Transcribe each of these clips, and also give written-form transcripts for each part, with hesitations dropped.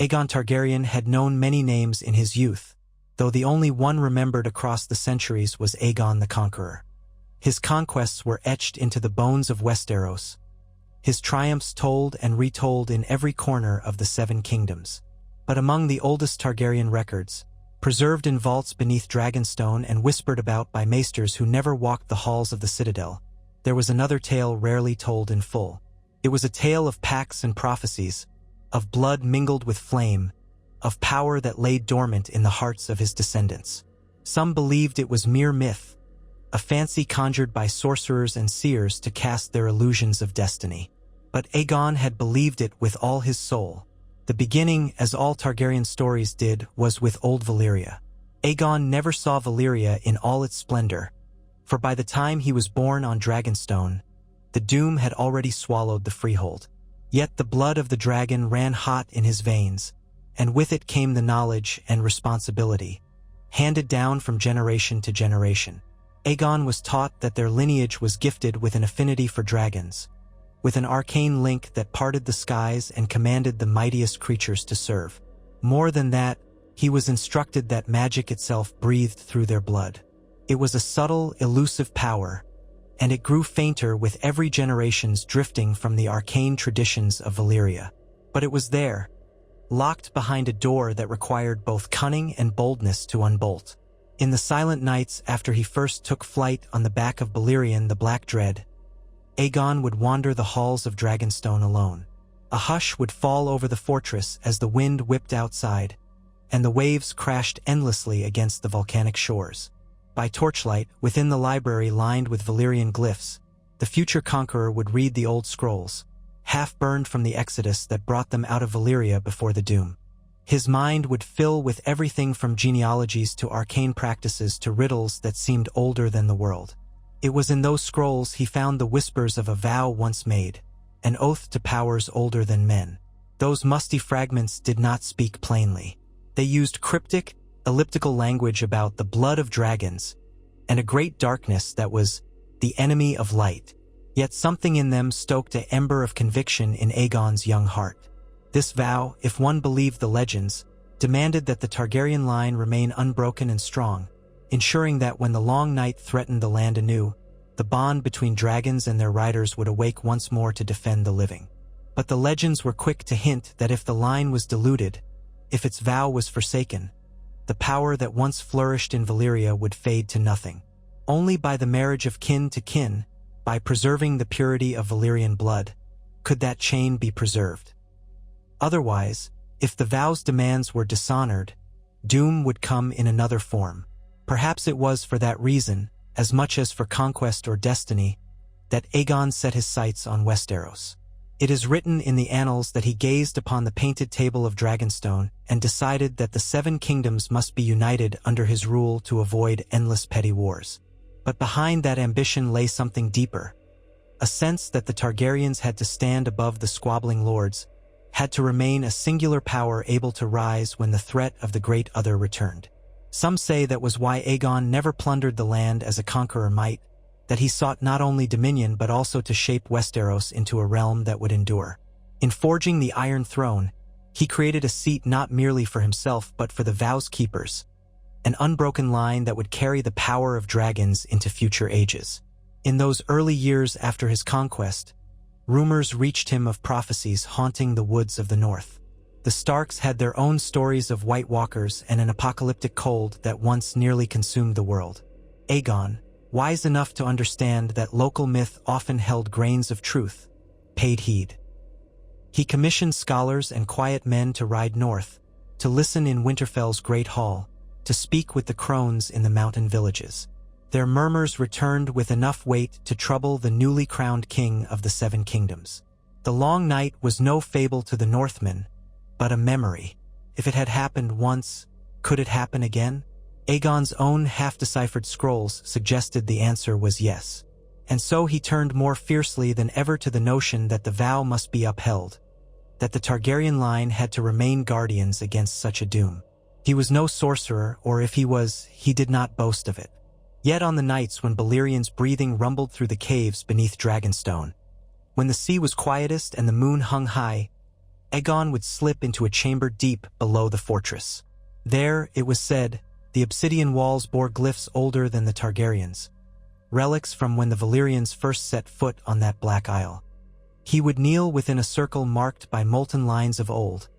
Aegon Targaryen had known many names in his youth, though the only one remembered across the centuries was Aegon the Conqueror. His conquests were etched into the bones of Westeros, his triumphs told and retold in every corner of the Seven Kingdoms. But among the oldest Targaryen records, preserved in vaults beneath Dragonstone and whispered about by maesters who never walked the halls of the Citadel, there was another tale rarely told in full. It was a tale of pacts and prophecies, of blood mingled with flame, of power that lay dormant in the hearts of his descendants. Some believed it was mere myth, a fancy conjured by sorcerers and seers to cast their illusions of destiny. But Aegon had believed it with all his soul. The beginning, as all Targaryen stories did, was with old Valyria. Aegon never saw Valyria in all its splendor, for by the time he was born on Dragonstone, the doom had already swallowed the freehold. Yet the blood of the dragon ran hot in his veins, and with it came the knowledge and responsibility, handed down from generation to generation. Aegon was taught that their lineage was gifted with an affinity for dragons, with an arcane link that parted the skies and commanded the mightiest creatures to serve. More than that, he was instructed that magic itself breathed through their blood. It was a subtle, elusive power, and it grew fainter with every generation's drifting from the arcane traditions of Valyria. But it was there, locked behind a door that required both cunning and boldness to unbolt. In the silent nights after he first took flight on the back of Balerion the Black Dread, Aegon would wander the halls of Dragonstone alone. A hush would fall over the fortress as the wind whipped outside, and the waves crashed endlessly against the volcanic shores. By torchlight, within the library lined with Valyrian glyphs, the future conqueror would read the old scrolls, half-burned from the exodus that brought them out of Valyria before the doom. His mind would fill with everything from genealogies to arcane practices to riddles that seemed older than the world. It was in those scrolls he found the whispers of a vow once made, an oath to powers older than men. Those musty fragments did not speak plainly. They used cryptic, elliptical language about the blood of dragons and a great darkness that was the enemy of light. Yet something in them stoked an ember of conviction in Aegon's young heart. This vow, if one believed the legends, demanded that the Targaryen line remain unbroken and strong, ensuring that when the long night threatened the land anew, the bond between dragons and their riders would awake once more to defend the living. But the legends were quick to hint that if the line was diluted, if its vow was forsaken, the power that once flourished in Valyria would fade to nothing. Only by the marriage of kin to kin, by preserving the purity of Valyrian blood, could that chain be preserved. Otherwise, if the vow's demands were dishonored, doom would come in another form. Perhaps it was for that reason, as much as for conquest or destiny, that Aegon set his sights on Westeros. It is written in the annals that he gazed upon the painted table of Dragonstone and decided that the Seven Kingdoms must be united under his rule to avoid endless petty wars. But behind that ambition lay something deeper, a sense that the Targaryens had to stand above the squabbling lords, had to remain a singular power able to rise when the threat of the Great Other returned. Some say that was why Aegon never plundered the land as a conqueror might, that he sought not only dominion but also to shape Westeros into a realm that would endure. In forging the Iron Throne, he created a seat not merely for himself but for the Vow's keepers, an unbroken line that would carry the power of dragons into future ages. In those early years after his conquest, rumors reached him of prophecies haunting the woods of the north. The Starks had their own stories of White Walkers and an apocalyptic cold that once nearly consumed the world. Aegon, wise enough to understand that local myth often held grains of truth, paid heed. He commissioned scholars and quiet men to ride north, to listen in Winterfell's great hall, to speak with the crones in the mountain villages. Their murmurs returned with enough weight to trouble the newly crowned king of the Seven Kingdoms. The long night was no fable to the Northmen, but a memory. If it had happened once, could it happen again? Aegon's own half-deciphered scrolls suggested the answer was yes. And so he turned more fiercely than ever to the notion that the vow must be upheld, that the Targaryen line had to remain guardians against such a doom. He was no sorcerer, or if he was, he did not boast of it. Yet on the nights when Balerian's breathing rumbled through the caves beneath Dragonstone, when the sea was quietest and the moon hung high, Aegon would slip into a chamber deep below the fortress. There, it was said, the obsidian walls bore glyphs older than the Targaryens, relics from when the Valyrians first set foot on that black isle. He would kneel within a circle marked by molten lines of old,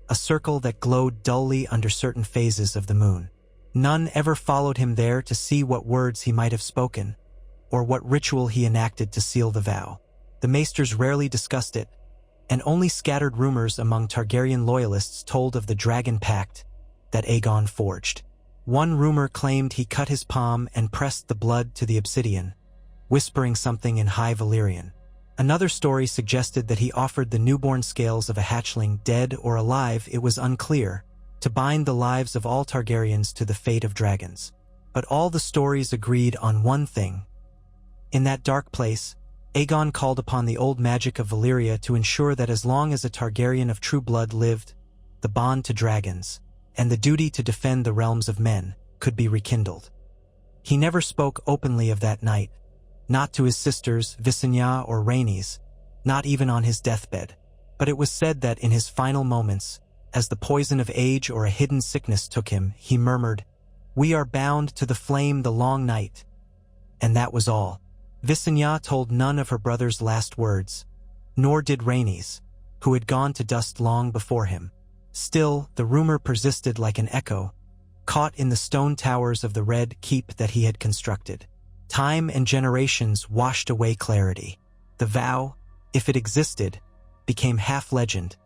a circle that glowed dully under certain phases of the moon. None ever followed him there to see what words he might have spoken, or what ritual he enacted to seal the vow. The maesters rarely discussed it, and only scattered rumors among Targaryen loyalists told of the dragon pact that Aegon forged. One rumor claimed he cut his palm and pressed the blood to the obsidian, whispering something in High Valyrian. Another story suggested that he offered the newborn scales of a hatchling, dead or alive, it was unclear, to bind the lives of all Targaryens to the fate of dragons. But all the stories agreed on one thing. In that dark place, Aegon called upon the old magic of Valyria to ensure that as long as a Targaryen of true blood lived, the bond to dragons, and the duty to defend the realms of men, could be rekindled. He never spoke openly of that night, not to his sisters Visenya or Rhaenys, not even on his deathbed. But it was said that in his final moments, as the poison of age or a hidden sickness took him, he murmured, "We are bound to the flame the long night." And that was all. Visenya told none of her brother's last words, nor did Rhaenys, who had gone to dust long before him. Still, the rumor persisted like an echo, caught in the stone towers of the Red Keep that he had constructed. Time and generations washed away clarity. The vow, if it existed, became half legend,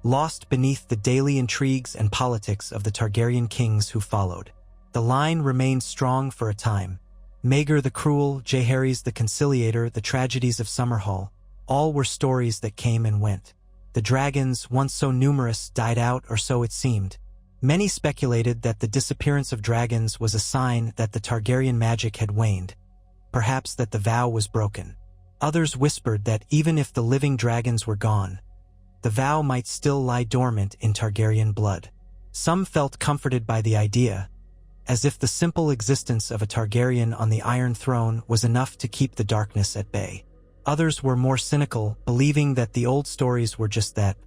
lost beneath the daily intrigues and politics of the Targaryen kings who followed. The line remained strong for a time. Maegor the Cruel, Jaehaerys the Conciliator, the tragedies of Summerhall, all were stories that came and went. The dragons, once so numerous, died out, or so it seemed. Many speculated that the disappearance of dragons was a sign that the Targaryen magic had waned, perhaps that the vow was broken. Others whispered that even if the living dragons were gone, the vow might still lie dormant in Targaryen blood. Some felt comforted by the idea, as if the simple existence of a Targaryen on the Iron Throne was enough to keep the darkness at bay. Others were more cynical, believing that the old stories were just that,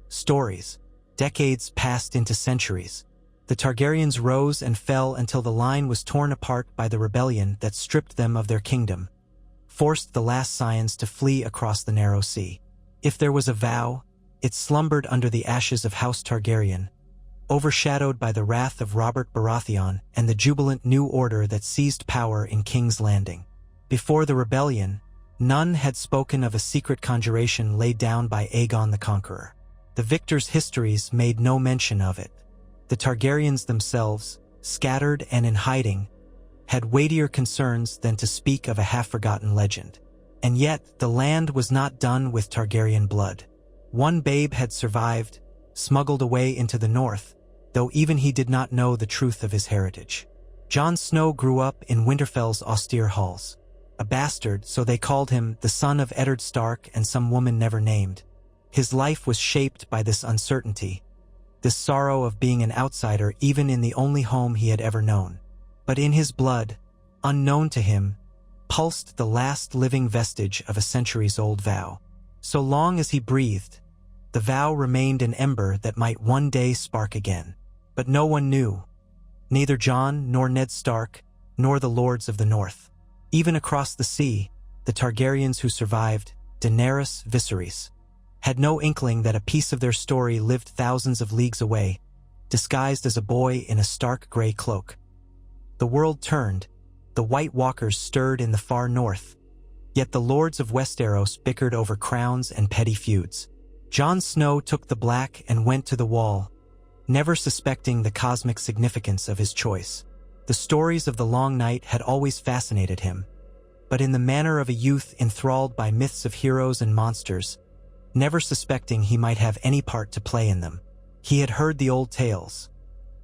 stories. Decades passed into centuries. The Targaryens rose and fell until the line was torn apart by the rebellion that stripped them of their kingdom, forced the last scions to flee across the narrow sea. If there was a vow, it slumbered under the ashes of House Targaryen, overshadowed by the wrath of Robert Baratheon and the jubilant new order that seized power in King's Landing. Before the rebellion, none had spoken of a secret conjuration laid down by Aegon the Conqueror. The victors' histories made no mention of it. The Targaryens themselves, scattered and in hiding, had weightier concerns than to speak of a half-forgotten legend. And yet, the land was not done with Targaryen blood. One babe had survived, smuggled away into the north, though even he did not know the truth of his heritage. Jon Snow grew up in Winterfell's austere halls. A bastard, so they called him, the son of Eddard Stark and some woman never named. His life was shaped by this uncertainty, this sorrow of being an outsider even in the only home he had ever known. But in his blood, unknown to him, pulsed the last living vestige of a centuries-old vow. So long as he breathed, the vow remained an ember that might one day spark again. But no one knew, neither Jon nor Ned Stark, nor the lords of the north. Even across the sea, the Targaryens who survived, Daenerys, Viserys, had no inkling that a piece of their story lived thousands of leagues away, disguised as a boy in a stark gray cloak. The world turned, the White Walkers stirred in the far north, yet the lords of Westeros bickered over crowns and petty feuds. Jon Snow took the black and went to the wall, never suspecting the cosmic significance of his choice. The stories of the Long Night had always fascinated him, but in the manner of a youth enthralled by myths of heroes and monsters, never suspecting he might have any part to play in them. He had heard the old tales,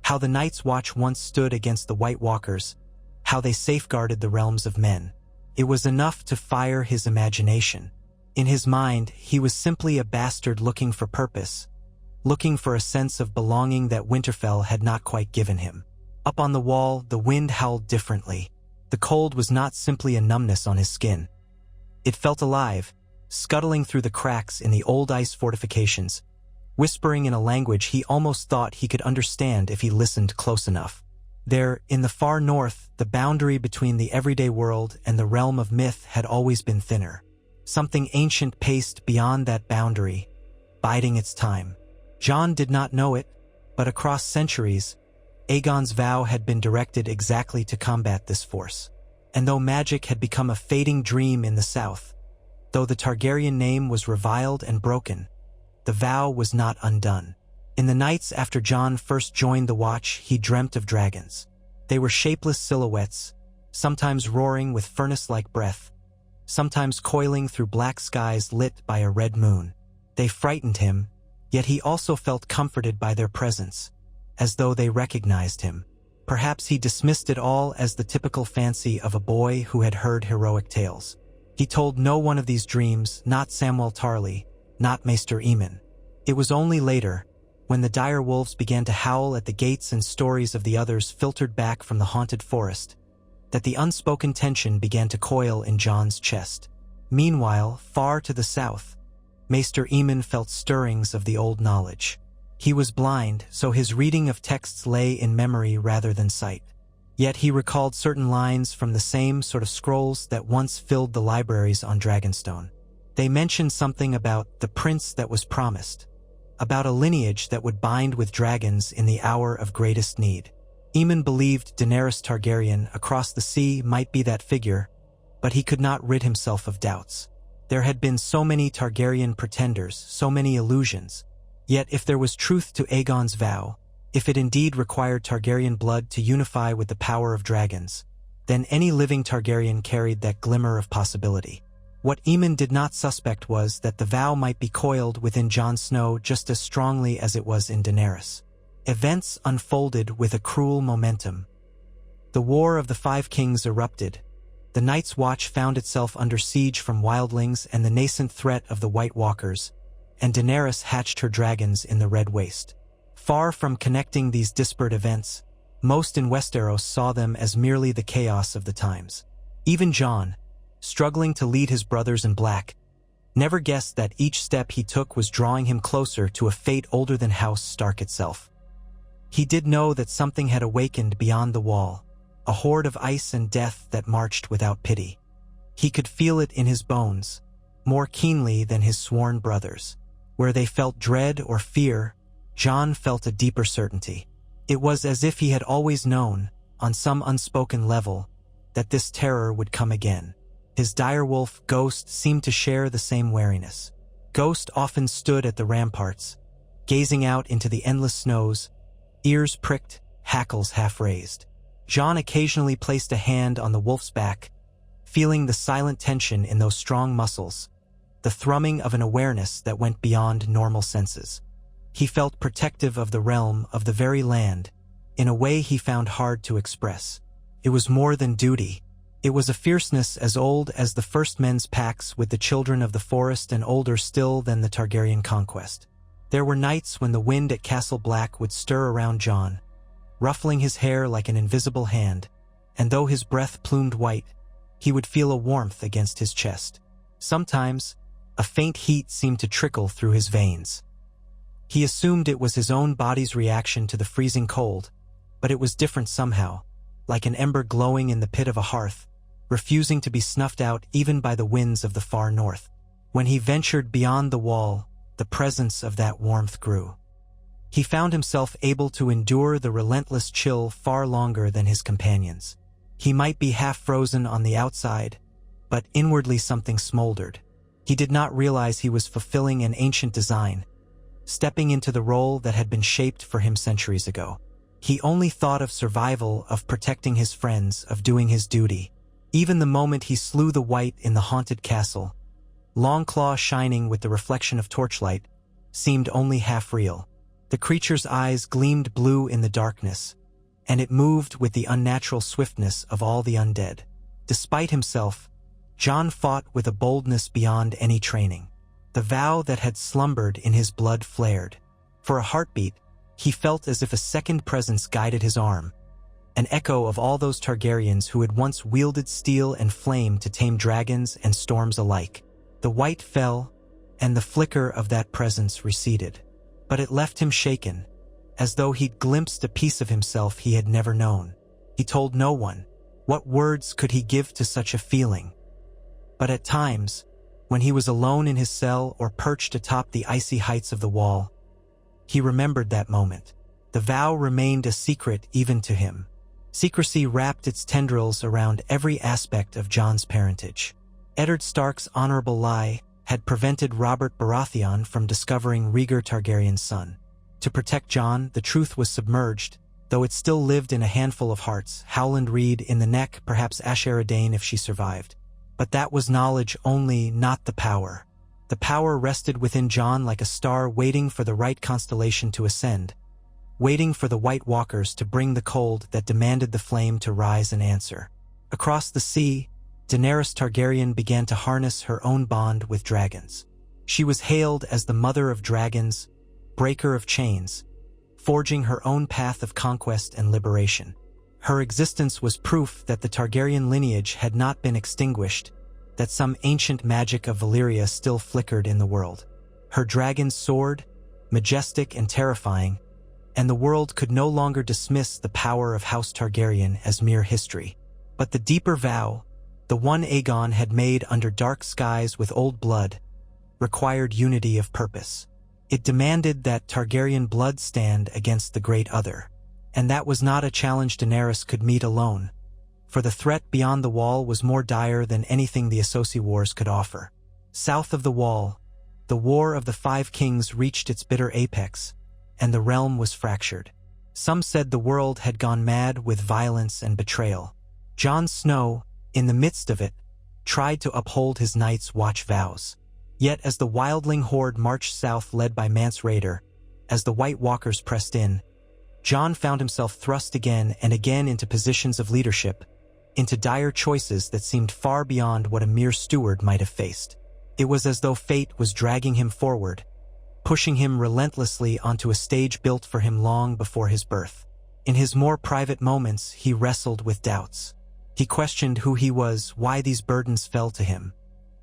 how the Night's Watch once stood against the White Walkers, how they safeguarded the realms of men. It was enough to fire his imagination. In his mind, he was simply a bastard looking for purpose, looking for a sense of belonging that Winterfell had not quite given him. Up on the wall, the wind howled differently. The cold was not simply a numbness on his skin. It felt alive, scuttling through the cracks in the old ice fortifications, whispering in a language he almost thought he could understand if he listened close enough. There, in the far north, the boundary between the everyday world and the realm of myth had always been thinner. Something ancient paced beyond that boundary, biding its time. Jon did not know it, but across centuries, Aegon's vow had been directed exactly to combat this force. And though magic had become a fading dream in the south, though the Targaryen name was reviled and broken, the vow was not undone. In the nights after Jon first joined the Watch, he dreamt of dragons. They were shapeless silhouettes, sometimes roaring with furnace-like breath, sometimes coiling through black skies lit by a red moon. They frightened him, yet he also felt comforted by their presence, as though they recognized him. Perhaps he dismissed it all as the typical fancy of a boy who had heard heroic tales. He told no one of these dreams, not Samwell Tarly, not Maester Aemon. It was only later, when the dire wolves began to howl at the gates and stories of the others filtered back from the haunted forest, that the unspoken tension began to coil in Jon's chest. Meanwhile, far to the south, Maester Aemon felt stirrings of the old knowledge. He was blind, so his reading of texts lay in memory rather than sight. Yet he recalled certain lines from the same sort of scrolls that once filled the libraries on Dragonstone. They mentioned something about the prince that was promised, about a lineage that would bind with dragons in the hour of greatest need. Aemon believed Daenerys Targaryen across the sea might be that figure, but he could not rid himself of doubts. There had been so many Targaryen pretenders, so many illusions. Yet if there was truth to Aegon's vow, if it indeed required Targaryen blood to unify with the power of dragons, then any living Targaryen carried that glimmer of possibility. What Aemon did not suspect was that the vow might be coiled within Jon Snow just as strongly as it was in Daenerys. Events unfolded with a cruel momentum. The War of the Five Kings erupted. The Night's Watch found itself under siege from wildlings and the nascent threat of the White Walkers, and Daenerys hatched her dragons in the Red Waste. Far from connecting these disparate events, most in Westeros saw them as merely the chaos of the times. Even Jon, struggling to lead his brothers in black, never guessed that each step he took was drawing him closer to a fate older than House Stark itself. He did know that something had awakened beyond the wall, a horde of ice and death that marched without pity. He could feel it in his bones, more keenly than his sworn brothers. Where they felt dread or fear, Jon felt a deeper certainty. It was as if he had always known, on some unspoken level, that this terror would come again. His direwolf, Ghost, seemed to share the same wariness. Ghost often stood at the ramparts, gazing out into the endless snows, ears pricked, hackles half-raised. Jon occasionally placed a hand on the wolf's back, feeling the silent tension in those strong muscles, the thrumming of an awareness that went beyond normal senses. He felt protective of the realm, of the very land, in a way he found hard to express. It was more than duty. It was a fierceness as old as the first men's pacts with the children of the forest and older still than the Targaryen conquest. There were nights when the wind at Castle Black would stir around Jon, ruffling his hair like an invisible hand, and though his breath plumed white, he would feel a warmth against his chest. Sometimes, a faint heat seemed to trickle through his veins. He assumed it was his own body's reaction to the freezing cold, but it was different somehow, like an ember glowing in the pit of a hearth, refusing to be snuffed out even by the winds of the far north. When he ventured beyond the wall, the presence of that warmth grew. He found himself able to endure the relentless chill far longer than his companions. He might be half frozen on the outside, but inwardly something smoldered. He did not realize he was fulfilling an ancient design, stepping into the role that had been shaped for him centuries ago. He only thought of survival, of protecting his friends, of doing his duty. Even the moment he slew the White in the haunted castle, Longclaw shining with the reflection of torchlight, seemed only half real. The creature's eyes gleamed blue in the darkness, and it moved with the unnatural swiftness of all the undead. Despite himself, Jon fought with a boldness beyond any training. The vow that had slumbered in his blood flared. For a heartbeat, he felt as if a second presence guided his arm, an echo of all those Targaryens who had once wielded steel and flame to tame dragons and storms alike. The White fell, and the flicker of that presence receded. but it left him shaken, as though he'd glimpsed a piece of himself he had never known. He told no one. What words could he give to such a feeling? But at times, when he was alone in his cell or perched atop the icy heights of the wall, he remembered that moment. The vow remained a secret even to him. Secrecy wrapped its tendrils around every aspect of Jon's parentage. Eddard Stark's honorable lie had prevented Robert Baratheon from discovering Rhaegar Targaryen's son. To protect Jon, the truth was submerged, though it still lived in a handful of hearts, Howland Reed in the neck, perhaps Ashera Dane if she survived. But that was knowledge only, not the power. The power rested within Jon like a star waiting for the right constellation to ascend, waiting for the White Walkers to bring the cold that demanded the flame to rise and answer. Across the sea, Daenerys Targaryen began to harness her own bond with dragons. She was hailed as the mother of dragons, breaker of chains, forging her own path of conquest and liberation. Her existence was proof that the Targaryen lineage had not been extinguished, that some ancient magic of Valyria still flickered in the world. Her dragon soared, majestic and terrifying, and the world could no longer dismiss the power of House Targaryen as mere history. But the deeper vow, the one Aegon had made under dark skies with old blood, required unity of purpose. It demanded that Targaryen blood stand against the Great Other. And that was not a challenge Daenerys could meet alone, for the threat beyond the Wall was more dire than anything the Associ Wars could offer. South of the Wall, the War of the Five Kings reached its bitter apex, and the realm was fractured. Some said the world had gone mad with violence and betrayal. Jon Snow, in the midst of it, tried to uphold his Night's Watch vows. Yet as the wildling horde marched south led by Mance Rayder, as the White Walkers pressed in, Jon found himself thrust again and again into positions of leadership, into dire choices that seemed far beyond what a mere steward might have faced. It was as though fate was dragging him forward, pushing him relentlessly onto a stage built for him long before his birth. In his more private moments, he wrestled with doubts. He questioned who he was, why these burdens fell to him.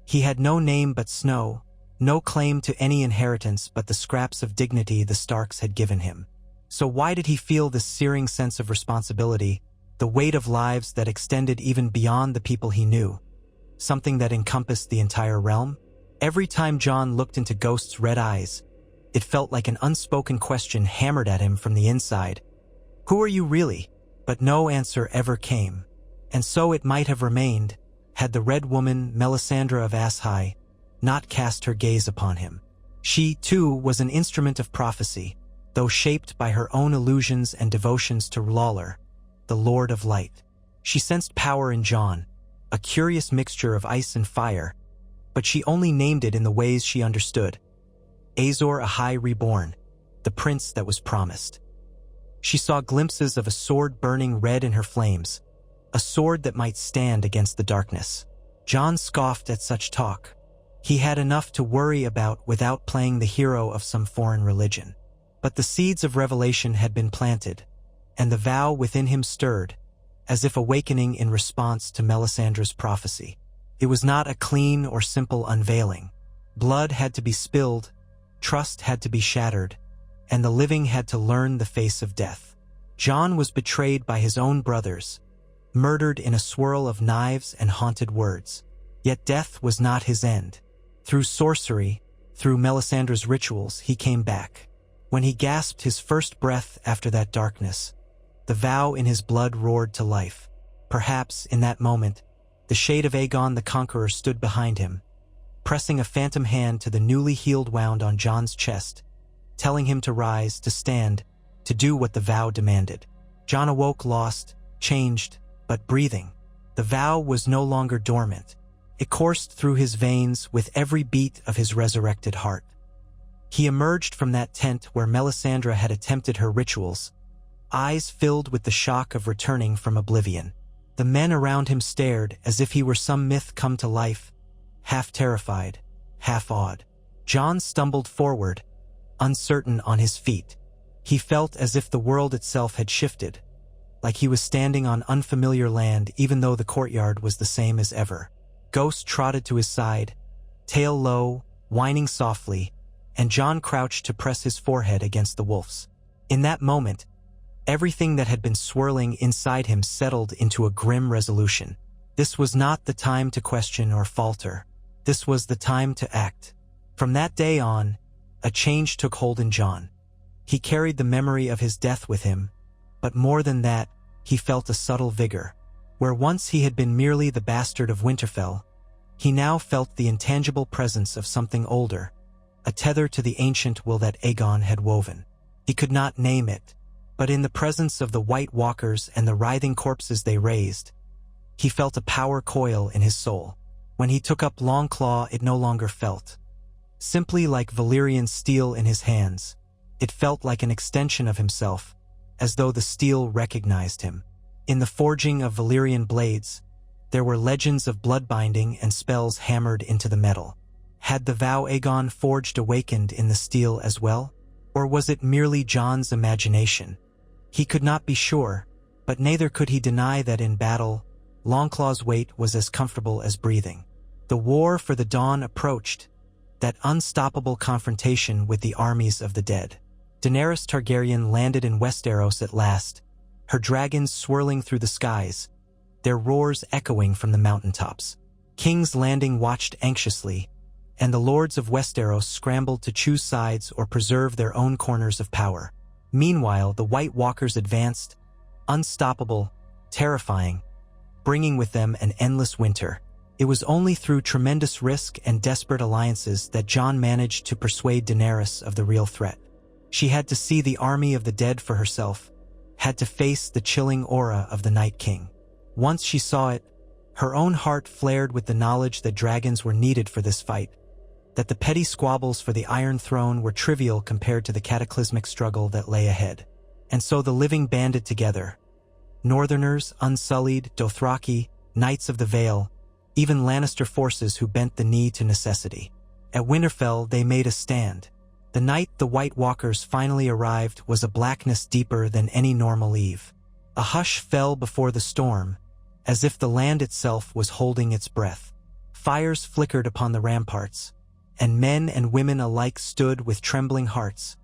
He had no name but Snow, no claim to any inheritance but the scraps of dignity the Starks had given him. So why did he feel this searing sense of responsibility, the weight of lives that extended even beyond the people he knew, something that encompassed the entire realm? Every time Jon looked into Ghost's red eyes, it felt like an unspoken question hammered at him from the inside. Who are you really? But no answer ever came. And so it might have remained, had the Red Woman, Melisandre of Ashai, not cast her gaze upon him. She, too, was an instrument of prophecy, though shaped by her own illusions and devotions to Lawler, the Lord of Light. She sensed power in Jon, a curious mixture of ice and fire, but she only named it in the ways she understood. Azor Ahai reborn, the prince that was promised. She saw glimpses of a sword burning red in her flames, a sword that might stand against the darkness. Jon scoffed at such talk. He had enough to worry about without playing the hero of some foreign religion. But the seeds of revelation had been planted, and the vow within him stirred, as if awakening in response to Melisandre's prophecy. It was not a clean or simple unveiling. Blood had to be spilled, trust had to be shattered, and the living had to learn the face of death. Jon was betrayed by his own brothers, murdered in a swirl of knives and haunted words. Yet death was not his end. Through sorcery, through Melisandre's rituals, he came back. When he gasped his first breath after that darkness, the vow in his blood roared to life. Perhaps, in that moment, the shade of Aegon the Conqueror stood behind him, pressing a phantom hand to the newly healed wound on Jon's chest, telling him to rise, to stand, to do what the vow demanded. Jon awoke lost, changed, but breathing. The vow was no longer dormant. It coursed through his veins with every beat of his resurrected heart. He emerged from that tent where Melisandre had attempted her rituals, eyes filled with the shock of returning from oblivion. The men around him stared as if he were some myth come to life, half terrified, half awed. Jon stumbled forward, uncertain on his feet. He felt as if the world itself had shifted, like he was standing on unfamiliar land even though the courtyard was the same as ever. Ghost trotted to his side, tail low, whining softly, and Jon crouched to press his forehead against the wolf's. In that moment, everything that had been swirling inside him settled into a grim resolution. This was not the time to question or falter. This was the time to act. From that day on, a change took hold in Jon. He carried the memory of his death with him, but more than that, he felt a subtle vigor. Where once he had been merely the bastard of Winterfell, he now felt the intangible presence of something older, a tether to the ancient will that Aegon had woven. He could not name it, but in the presence of the White Walkers and the writhing corpses they raised, he felt a power coil in his soul. When he took up Longclaw, it no longer felt simply like Valyrian steel in his hands. It felt like an extension of himself, as though the steel recognized him. In the forging of Valyrian blades, there were legends of bloodbinding and spells hammered into the metal. Had the vow Aegon forged awakened in the steel as well? Or was it merely Jon's imagination? He could not be sure, but neither could he deny that in battle, Longclaw's weight was as comfortable as breathing. The war for the dawn approached, that unstoppable confrontation with the armies of the dead. Daenerys Targaryen landed in Westeros at last, her dragons swirling through the skies, their roars echoing from the mountaintops. King's Landing watched anxiously, and the lords of Westeros scrambled to choose sides or preserve their own corners of power. Meanwhile, the White Walkers advanced, unstoppable, terrifying, bringing with them an endless winter. It was only through tremendous risk and desperate alliances that Jon managed to persuade Daenerys of the real threat. She had to see the army of the dead for herself, had to face the chilling aura of the Night King. Once she saw it, her own heart flared with the knowledge that dragons were needed for this fight, that the petty squabbles for the Iron Throne were trivial compared to the cataclysmic struggle that lay ahead. And so the living banded together. Northerners, Unsullied, Dothraki, Knights of the Vale, even Lannister forces who bent the knee to necessity. At Winterfell, they made a stand. The night the White Walkers finally arrived was a blackness deeper than any normal eve. A hush fell before the storm, as if the land itself was holding its breath. Fires flickered upon the ramparts, and men and women alike stood with trembling hearts,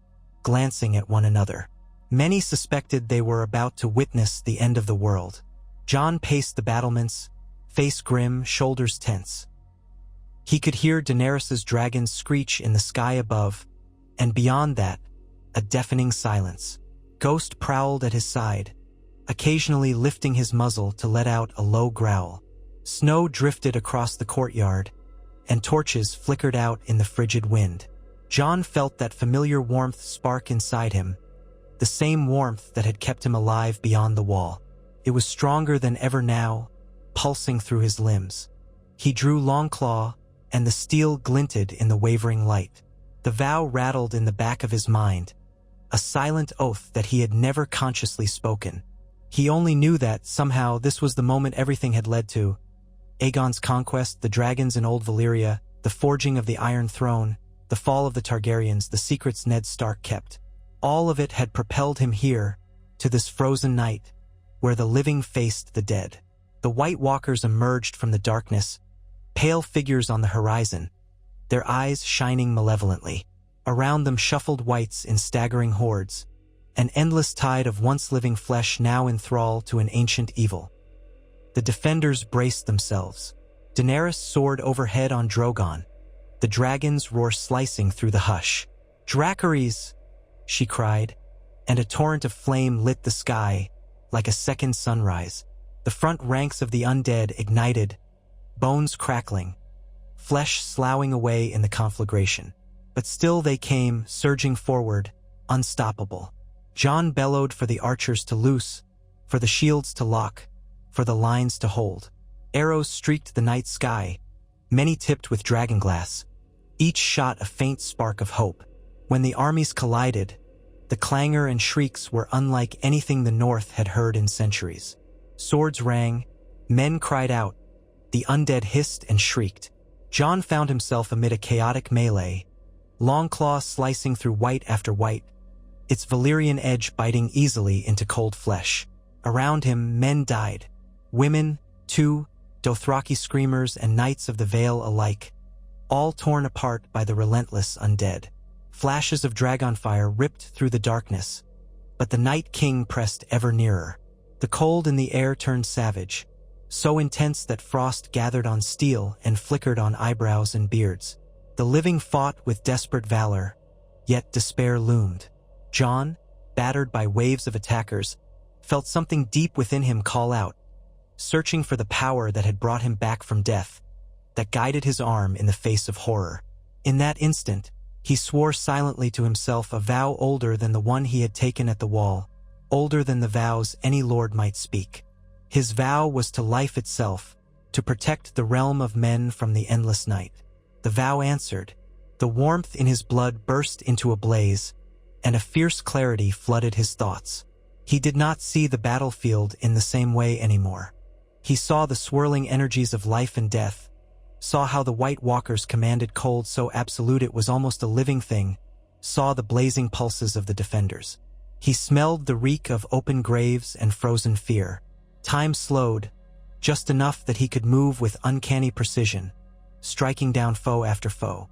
glancing at one another. Many suspected they were about to witness the end of the world. Jon paced the battlements, face grim, shoulders tense. He could hear Daenerys's dragons screech in the sky above, and beyond that, a deafening silence. Ghost prowled at his side, occasionally lifting his muzzle to let out a low growl. Snow drifted across the courtyard, and torches flickered out in the frigid wind. Jon felt that familiar warmth spark inside him, the same warmth that had kept him alive beyond the wall. It was stronger than ever now, pulsing through his limbs. He drew Longclaw, and the steel glinted in the wavering light. The vow rattled in the back of his mind, a silent oath that he had never consciously spoken. He only knew that, somehow, this was the moment everything had led to. Aegon's conquest, the dragons in Old Valyria, the forging of the Iron Throne, the fall of the Targaryens, the secrets Ned Stark kept. All of it had propelled him here, to this frozen night, where the living faced the dead. The White Walkers emerged from the darkness, pale figures on the horizon, their eyes shining malevolently. Around them shuffled whites in staggering hordes, an endless tide of once-living flesh now in thrall to an ancient evil. The defenders braced themselves. Daenerys soared overhead on Drogon, the dragon's roar slicing through the hush. "Dracarys!" she cried, and a torrent of flame lit the sky like a second sunrise. The front ranks of the undead ignited, bones crackling, flesh sloughing away in the conflagration. But still they came, surging forward, unstoppable. Jon bellowed for the archers to loose, for the shields to lock, for the lines to hold. Arrows streaked the night sky, many tipped with dragonglass. Each shot a faint spark of hope. When the armies collided, the clangor and shrieks were unlike anything the North had heard in centuries. Swords rang, men cried out, the undead hissed and shrieked. Jon found himself amid a chaotic melee, Longclaw slicing through white after white, its Valyrian edge biting easily into cold flesh. Around him, men died. Women, too, Dothraki screamers and Knights of the Vale alike, all torn apart by the relentless undead. Flashes of dragonfire ripped through the darkness, but the Night King pressed ever nearer. The cold in the air turned savage, so intense that frost gathered on steel and flickered on eyebrows and beards. The living fought with desperate valor, yet despair loomed. Jon, battered by waves of attackers, felt something deep within him call out, searching for the power that had brought him back from death, that guided his arm in the face of horror. In that instant, he swore silently to himself a vow older than the one he had taken at the wall, older than the vows any lord might speak. His vow was to life itself, to protect the realm of men from the endless night. The vow answered. The warmth in his blood burst into a blaze, and a fierce clarity flooded his thoughts. He did not see the battlefield in the same way anymore. He saw the swirling energies of life and death, saw how the White Walkers commanded cold so absolute it was almost a living thing, saw the blazing pulses of the defenders. He smelled the reek of open graves and frozen fear. Time slowed, just enough that he could move with uncanny precision, striking down foe after foe.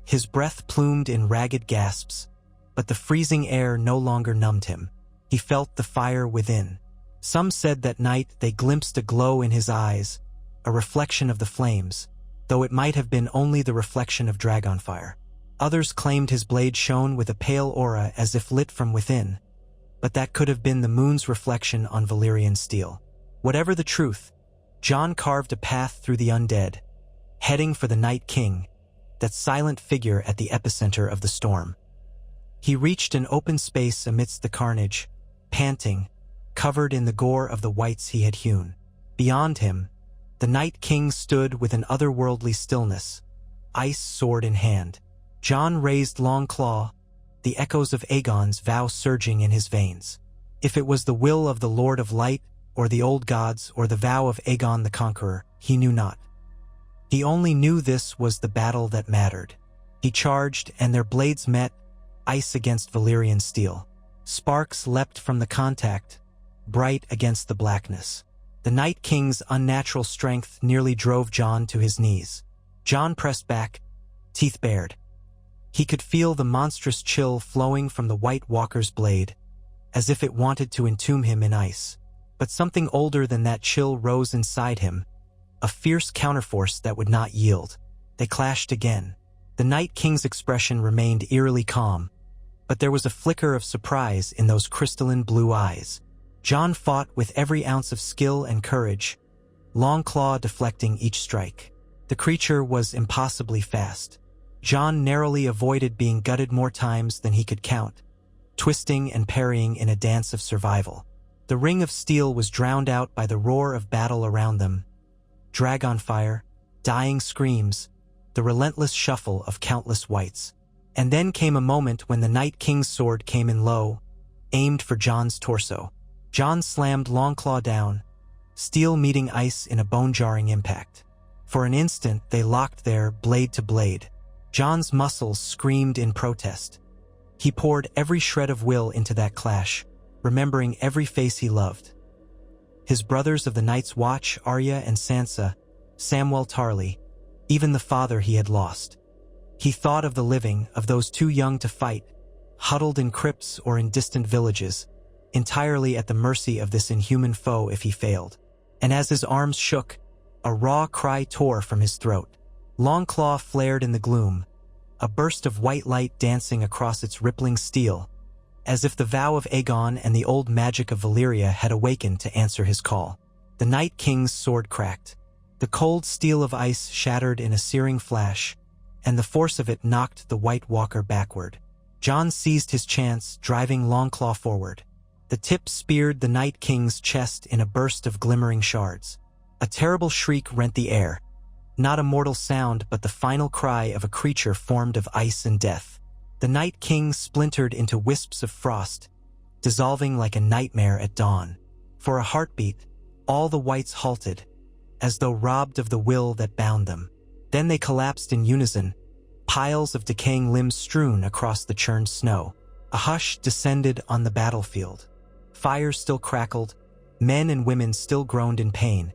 His breath plumed in ragged gasps, but the freezing air no longer numbed him. He felt the fire within. Some said that night they glimpsed a glow in his eyes, a reflection of the flames, though it might have been only the reflection of dragonfire. Others claimed his blade shone with a pale aura as if lit from within, but that could have been the moon's reflection on Valyrian steel. Whatever the truth, Jon carved a path through the undead, heading for the Night King, that silent figure at the epicenter of the storm. He reached an open space amidst the carnage, panting, covered in the gore of the wights he had hewn. Beyond him, the Night King stood with an otherworldly stillness, ice sword in hand. Jon raised long claw, the echoes of Aegon's vow surging in his veins. If it was the will of the Lord of Light, or the old gods, or the vow of Aegon the Conqueror, he knew not. He only knew this was the battle that mattered. He charged, and their blades met, ice against Valyrian steel. Sparks leapt from the contact, bright against the blackness. The Night King's unnatural strength nearly drove Jon to his knees. Jon pressed back, teeth bared. He could feel the monstrous chill flowing from the White Walker's blade, as if it wanted to entomb him in ice. But something older than that chill rose inside him, a fierce counterforce that would not yield. They clashed again. The Night King's expression remained eerily calm, but there was a flicker of surprise in those crystalline blue eyes. Jon fought with every ounce of skill and courage, long claw deflecting each strike. The creature was impossibly fast. Jon narrowly avoided being gutted more times than he could count, twisting and parrying in a dance of survival. The ring of steel was drowned out by the roar of battle around them. Dragonfire, dying screams, the relentless shuffle of countless wights. And then came a moment when the Night King's sword came in low, aimed for Jon's torso. Jon slammed Longclaw down, steel meeting ice in a bone-jarring impact. For an instant they locked there, blade to blade. Jon's muscles screamed in protest. He poured every shred of will into that clash, remembering every face he loved. His brothers of the Night's Watch, Arya and Sansa, Samwell Tarly, even the father he had lost. He thought of the living, of those too young to fight, huddled in crypts or in distant villages, entirely at the mercy of this inhuman foe if he failed. And as his arms shook, a raw cry tore from his throat. Longclaw flared in the gloom, a burst of white light dancing across its rippling steel, as if the vow of Aegon and the old magic of Valyria had awakened to answer his call. The Night King's sword cracked. The cold steel of ice shattered in a searing flash, and the force of it knocked the White Walker backward. Jon seized his chance, driving Longclaw forward. The tip speared the Night King's chest in a burst of glimmering shards. A terrible shriek rent the air, not a mortal sound but the final cry of a creature formed of ice and death. The Night King splintered into wisps of frost, dissolving like a nightmare at dawn. For a heartbeat, all the wights halted, as though robbed of the will that bound them. Then they collapsed in unison, piles of decaying limbs strewn across the churned snow. A hush descended on the battlefield. Fires still crackled, men and women still groaned in pain,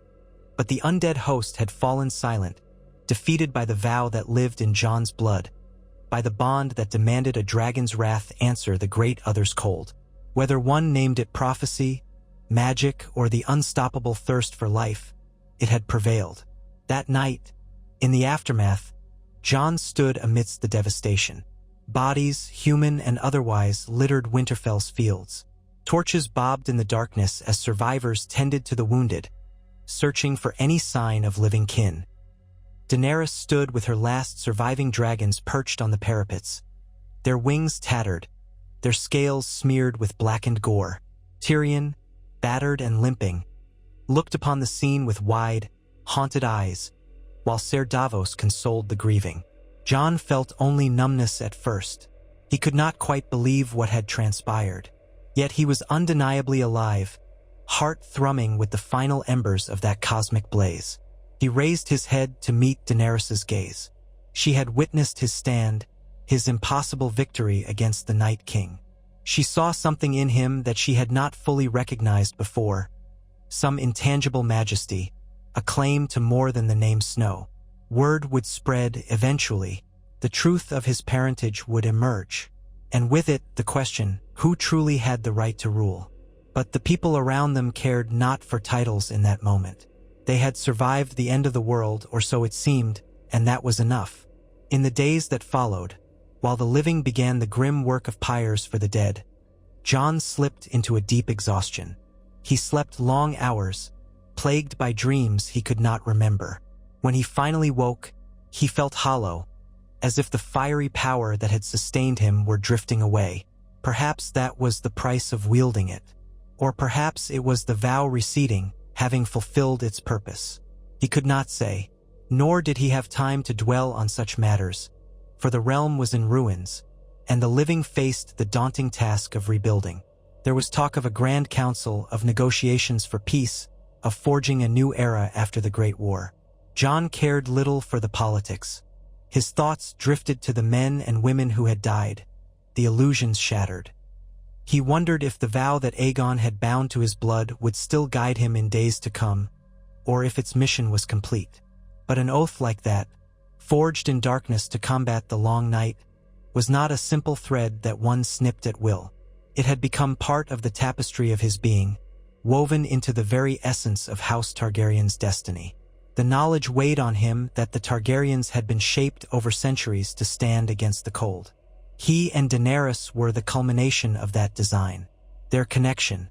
but the undead host had fallen silent, defeated by the vow that lived in Jon's blood. by the bond that demanded a dragon's wrath answer the great other's cold. Whether one named it prophecy, magic, or the unstoppable thirst for life, it had prevailed. That night, in the aftermath, Jon stood amidst the devastation. Bodies, human and otherwise, littered Winterfell's fields. Torches bobbed in the darkness as survivors tended to the wounded, searching for any sign of living kin. Daenerys stood with her last surviving dragons perched on the parapets, their wings tattered, their scales smeared with blackened gore. Tyrion, battered and limping, looked upon the scene with wide, haunted eyes, while Ser Davos consoled the grieving. Jon felt only numbness at first. He could not quite believe what had transpired. Yet he was undeniably alive, heart thrumming with the final embers of that cosmic blaze. He raised his head to meet Daenerys's gaze. She had witnessed his stand, his impossible victory against the Night King. She saw something in him that she had not fully recognized before, some intangible majesty, a claim to more than the name Snow. Word would spread eventually. The truth of his parentage would emerge, and with it the question, who truly had the right to rule? But the people around them cared not for titles in that moment. They had survived the end of the world, or so it seemed, and that was enough. In the days that followed, while the living began the grim work of pyres for the dead, Jon slipped into a deep exhaustion. He slept long hours, plagued by dreams he could not remember. When he finally woke, he felt hollow, as if the fiery power that had sustained him were drifting away. Perhaps that was the price of wielding it. Or perhaps it was the vow receding, having fulfilled its purpose. He could not say, nor did he have time to dwell on such matters, for the realm was in ruins, and the living faced the daunting task of rebuilding. There was talk of a grand council, of negotiations for peace, of forging a new era after the Great War. Jon cared little for the politics. His thoughts drifted to the men and women who had died, the illusions shattered. He wondered if the vow that Aegon had bound to his blood would still guide him in days to come, or if its mission was complete. But an oath like that, forged in darkness to combat the long night, was not a simple thread that one snipped at will. It had become part of the tapestry of his being, woven into the very essence of House Targaryen's destiny. The knowledge weighed on him that the Targaryens had been shaped over centuries to stand against the cold. He and Daenerys were the culmination of that design. Their connection,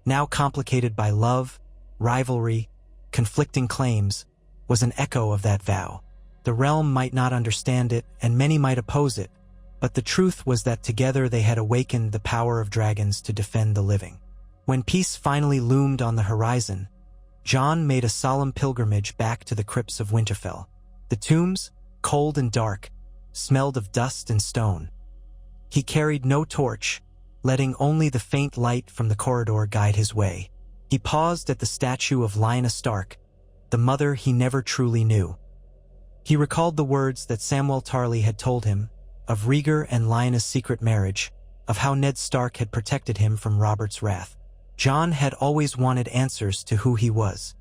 now complicated by love, rivalry, conflicting claims, was an echo of that vow. The realm might not understand it, and many might oppose it, but the truth was that together they had awakened the power of dragons to defend the living. When peace finally loomed on the horizon, Jon made a solemn pilgrimage back to the crypts of Winterfell. The tombs, cold and dark, smelled of dust and stone. He carried no torch, letting only the faint light from the corridor guide his way. He paused at the statue of Lyanna Stark, the mother he never truly knew. He recalled the words that Samwell Tarly had told him, of Rhaegar and Lyanna's secret marriage, of how Ned Stark had protected him from Robert's wrath. Jon had always wanted answers to who he was.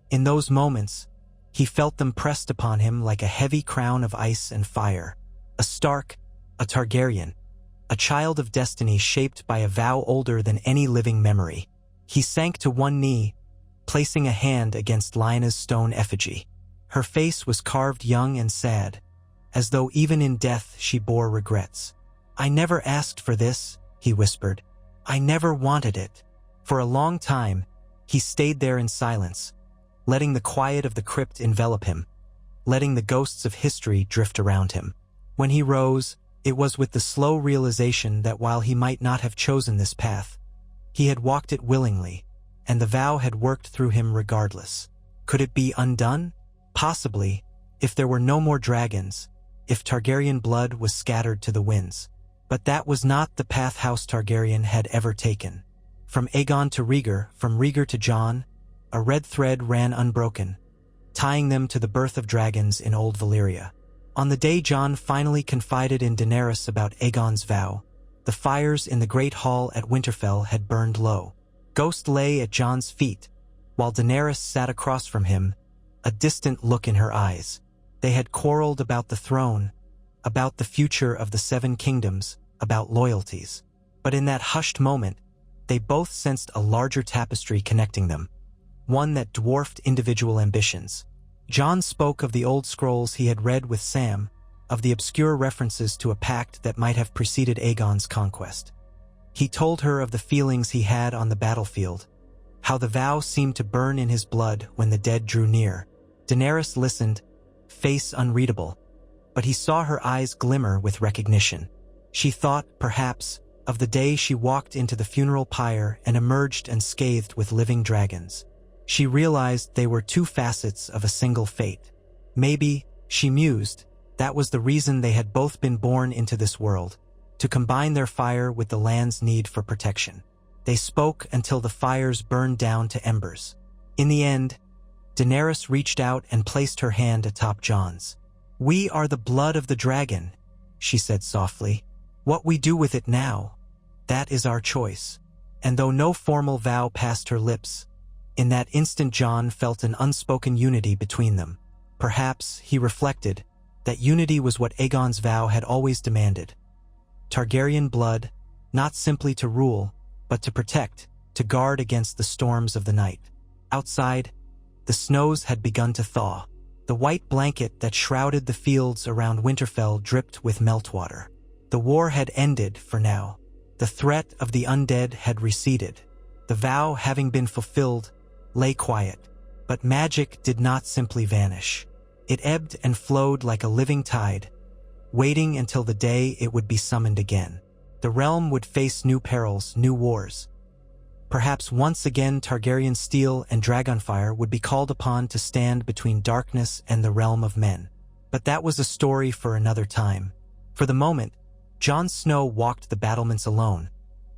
In those moments, he felt them pressed upon him like a heavy crown of ice and fire. A Stark, a Targaryen, a child of destiny shaped by a vow older than any living memory. He sank to one knee, placing a hand against Lyanna's stone effigy. Her face was carved young and sad, as though even in death she bore regrets. "I never asked for this," he whispered. "I never wanted it." For a long time, he stayed there in silence, letting the quiet of the crypt envelop him, letting the ghosts of history drift around him. When he rose, it was with the slow realization that while he might not have chosen this path, he had walked it willingly, and the vow had worked through him regardless. Could it be undone? Possibly, if there were no more dragons, if Targaryen blood was scattered to the winds. But that was not the path House Targaryen had ever taken. From Aegon to Rhaegar, from Rhaegar to Jon, a red thread ran unbroken, tying them to the birth of dragons in Old Valyria. On the day Jon finally confided in Daenerys about Aegon's vow, the fires in the Great Hall at Winterfell had burned low. Ghost lay at Jon's feet, while Daenerys sat across from him, a distant look in her eyes. They had quarreled about the throne, about the future of the Seven Kingdoms, about loyalties. But in that hushed moment, they both sensed a larger tapestry connecting them, one that dwarfed individual ambitions. Jon spoke of the old scrolls he had read with Sam, of the obscure references to a pact that might have preceded Aegon's conquest. He told her of the feelings he had on the battlefield, how the vow seemed to burn in his blood when the dead drew near. Daenerys listened, face unreadable, but he saw her eyes glimmer with recognition. She thought, perhaps, of the day she walked into the funeral pyre and emerged unscathed with living dragons. She realized they were two facets of a single fate. Maybe, she mused, that was the reason they had both been born into this world, to combine their fire with the land's need for protection. They spoke until the fires burned down to embers. In the end, Daenerys reached out and placed her hand atop Jon's. "We are the blood of the dragon," she said softly. "What we do with it now, that is our choice." And though no formal vow passed her lips, in that instant Jon felt an unspoken unity between them. Perhaps, he reflected, that unity was what Aegon's vow had always demanded. Targaryen blood, not simply to rule, but to protect, to guard against the storms of the night. Outside, the snows had begun to thaw. The white blanket that shrouded the fields around Winterfell dripped with meltwater. The war had ended for now. The threat of the undead had receded. The vow, having been fulfilled, lay quiet. But magic did not simply vanish. It ebbed and flowed like a living tide, waiting until the day it would be summoned again. The realm would face new perils, new wars. Perhaps once again Targaryen steel and dragonfire would be called upon to stand between darkness and the realm of men. But that was a story for another time. For the moment, Jon Snow walked the battlements alone,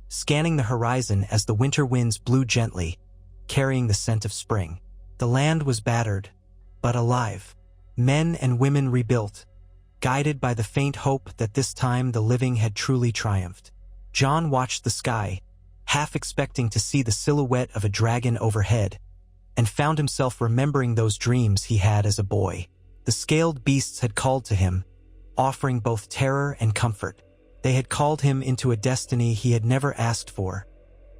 scanning the horizon as the winter winds blew gently, carrying the scent of spring. The land was battered, but alive. Men and women rebuilt, guided by the faint hope that this time the living had truly triumphed. Jon watched the sky, half expecting to see the silhouette of a dragon overhead, and found himself remembering those dreams he had as a boy. The scaled beasts had called to him, offering both terror and comfort. They had called him into a destiny he had never asked for,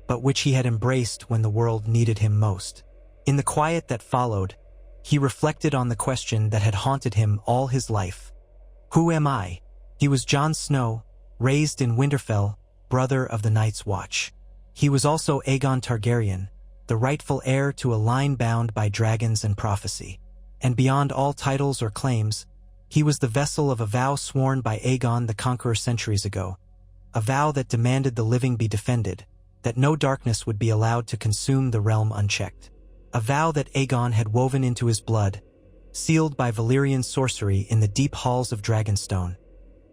but which he had embraced when the world needed him most. In the quiet that followed, he reflected on the question that had haunted him all his life. Who am I? He was Jon Snow, raised in Winterfell, brother of the Night's Watch. He was also Aegon Targaryen, the rightful heir to a line bound by dragons and prophecy. And beyond all titles or claims, he was the vessel of a vow sworn by Aegon the Conqueror centuries ago, a vow that demanded the living be defended, that no darkness would be allowed to consume the realm unchecked. A vow that Aegon had woven into his blood, sealed by Valyrian sorcery in the deep halls of Dragonstone,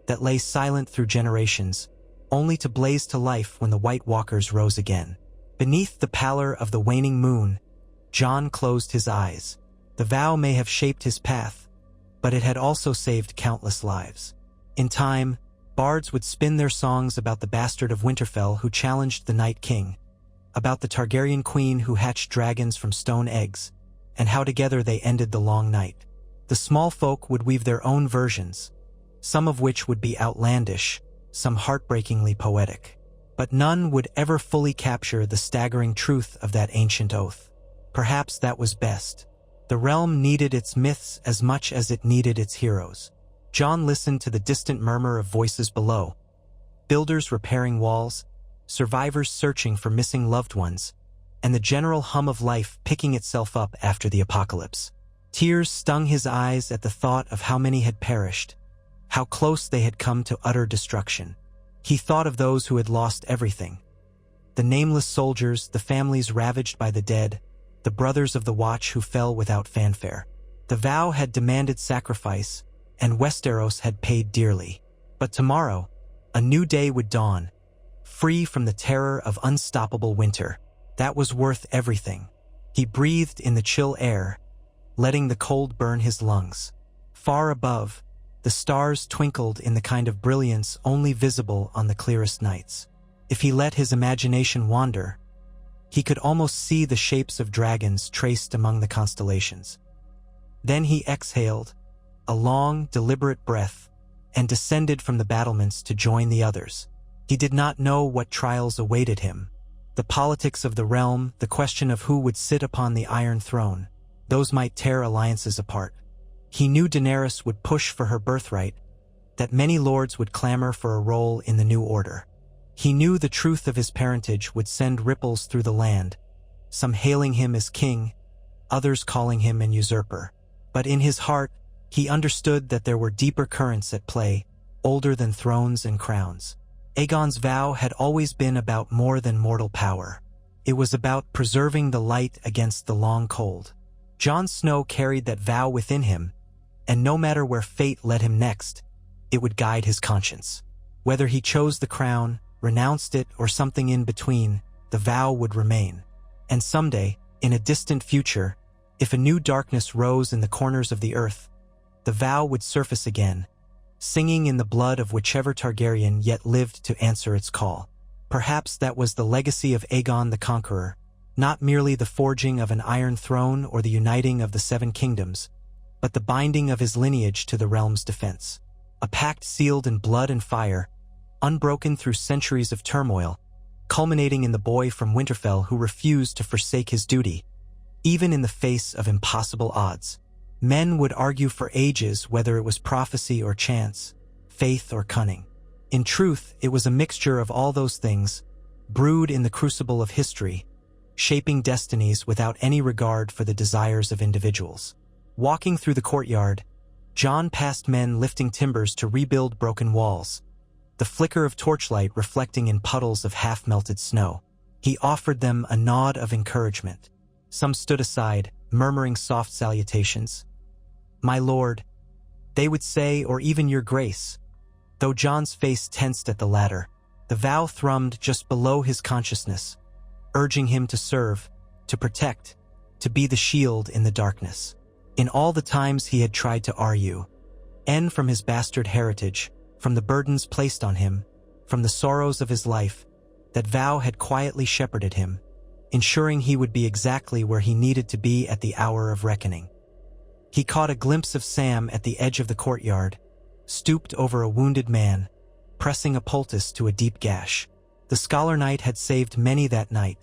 that lay silent through generations, only to blaze to life when the White Walkers rose again. Beneath the pallor of the waning moon, Jon closed his eyes. The vow may have shaped his path, but it had also saved countless lives. In time, bards would spin their songs about the bastard of Winterfell who challenged the Night King, about the Targaryen queen who hatched dragons from stone eggs, and how together they ended the long night. The small folk would weave their own versions, some of which would be outlandish, some heartbreakingly poetic. But none would ever fully capture the staggering truth of that ancient oath. Perhaps that was best. The realm needed its myths as much as it needed its heroes. Jon listened to the distant murmur of voices below, builders repairing walls, survivors searching for missing loved ones, and the general hum of life picking itself up after the apocalypse. Tears stung his eyes at the thought of how many had perished, how close they had come to utter destruction. He thought of those who had lost everything. The nameless soldiers, the families ravaged by the dead, the brothers of the Watch who fell without fanfare. The vow had demanded sacrifice, and Westeros had paid dearly. But tomorrow, a new day would dawn, free from the terror of unstoppable winter. That was worth everything. He breathed in the chill air, letting the cold burn his lungs. Far above, the stars twinkled in the kind of brilliance only visible on the clearest nights. If he let his imagination wander, he could almost see the shapes of dragons traced among the constellations. Then he exhaled, a long, deliberate breath, and descended from the battlements to join the others. He did not know what trials awaited him. The politics of the realm, the question of who would sit upon the Iron Throne, those might tear alliances apart. He knew Daenerys would push for her birthright, that many lords would clamor for a role in the new order. He knew the truth of his parentage would send ripples through the land, some hailing him as king, others calling him an usurper. But in his heart, he understood that there were deeper currents at play, older than thrones and crowns. Aegon's vow had always been about more than mortal power. It was about preserving the light against the long cold. Jon Snow carried that vow within him, and no matter where fate led him next, it would guide his conscience. Whether he chose the crown, renounced it, or something in between, the vow would remain. And someday, in a distant future, if a new darkness rose in the corners of the earth, the vow would surface again, singing in the blood of whichever Targaryen yet lived to answer its call. Perhaps that was the legacy of Aegon the Conqueror, not merely the forging of an iron throne or the uniting of the Seven Kingdoms, but the binding of his lineage to the realm's defense. A pact sealed in blood and fire, unbroken through centuries of turmoil, culminating in the boy from Winterfell who refused to forsake his duty, even in the face of impossible odds. Men would argue for ages whether it was prophecy or chance, faith or cunning. In truth, it was a mixture of all those things, brewed in the crucible of history, shaping destinies without any regard for the desires of individuals. Walking through the courtyard, Jon passed men lifting timbers to rebuild broken walls, the flicker of torchlight reflecting in puddles of half-melted snow. He offered them a nod of encouragement. Some stood aside, murmuring soft salutations. "My lord," they would say, or even "Your Grace." Though Jon's face tensed at the latter, the vow thrummed just below his consciousness, urging him to serve, to protect, to be the shield in the darkness. In all the times he had tried to argue, from his bastard heritage, from the burdens placed on him, from the sorrows of his life, that vow had quietly shepherded him, ensuring he would be exactly where he needed to be at the hour of reckoning. He caught a glimpse of Sam at the edge of the courtyard, stooped over a wounded man, pressing a poultice to a deep gash. The Scholar Knight had saved many that night,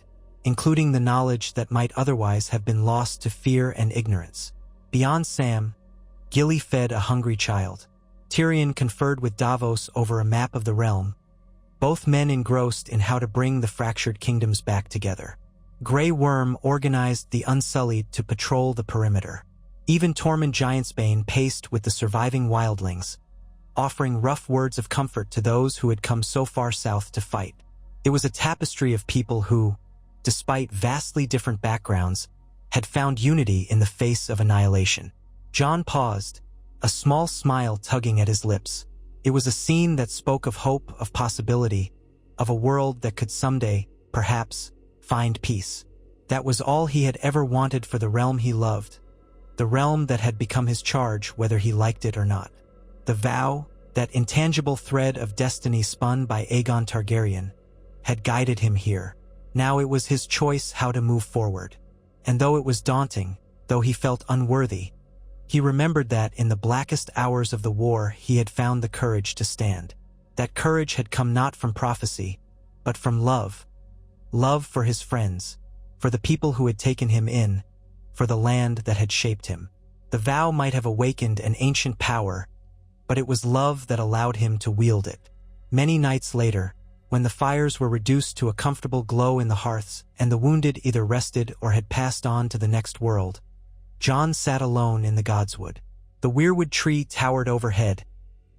including the knowledge that might otherwise have been lost to fear and ignorance. Beyond Sam, Gilly fed a hungry child. Tyrion conferred with Davos over a map of the realm, both men engrossed in how to bring the fractured kingdoms back together. Grey Worm organized the Unsullied to patrol the perimeter. Even Tormund Giantsbane paced with the surviving wildlings, offering rough words of comfort to those who had come so far south to fight. It was a tapestry of people who, despite vastly different backgrounds, had found unity in the face of annihilation. Jon paused, a small smile tugging at his lips. It was a scene that spoke of hope, of possibility, of a world that could someday, perhaps, find peace. That was all he had ever wanted for the realm he loved, the realm that had become his charge whether he liked it or not. The vow, that intangible thread of destiny spun by Aegon Targaryen, had guided him here. Now it was his choice how to move forward. And though it was daunting, though he felt unworthy, he remembered that in the blackest hours of the war he had found the courage to stand. That courage had come not from prophecy, but from love. Love for his friends, for the people who had taken him in, for the land that had shaped him. The vow might have awakened an ancient power, but it was love that allowed him to wield it. Many nights later, when the fires were reduced to a comfortable glow in the hearths and the wounded either rested or had passed on to the next world, Jon sat alone in the godswood. The weirwood tree towered overhead,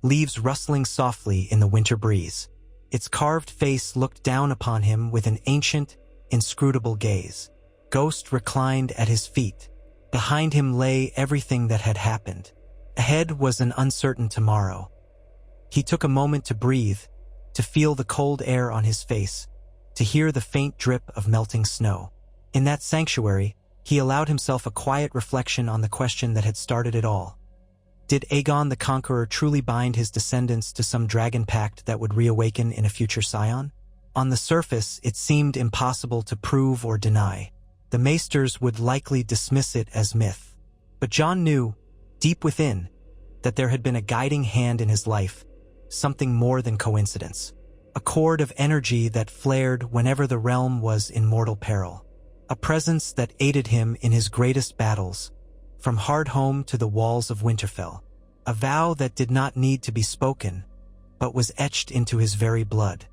leaves rustling softly in the winter breeze. Its carved face looked down upon him with an ancient, inscrutable gaze. Ghost reclined at his feet. Behind him lay everything that had happened. Ahead was an uncertain tomorrow. He took a moment to breathe, to feel the cold air on his face, to hear the faint drip of melting snow. In that sanctuary, he allowed himself a quiet reflection on the question that had started it all. Did Aegon the Conqueror truly bind his descendants to some dragon pact that would reawaken in a future scion? On the surface, it seemed impossible to prove or deny. The maesters would likely dismiss it as myth. But Jon knew, deep within, that there had been a guiding hand in his life, something more than coincidence. A cord of energy that flared whenever the realm was in mortal peril. A presence that aided him in his greatest battles, from Hardhome to the walls of Winterfell. A vow that did not need to be spoken, but was etched into his very blood.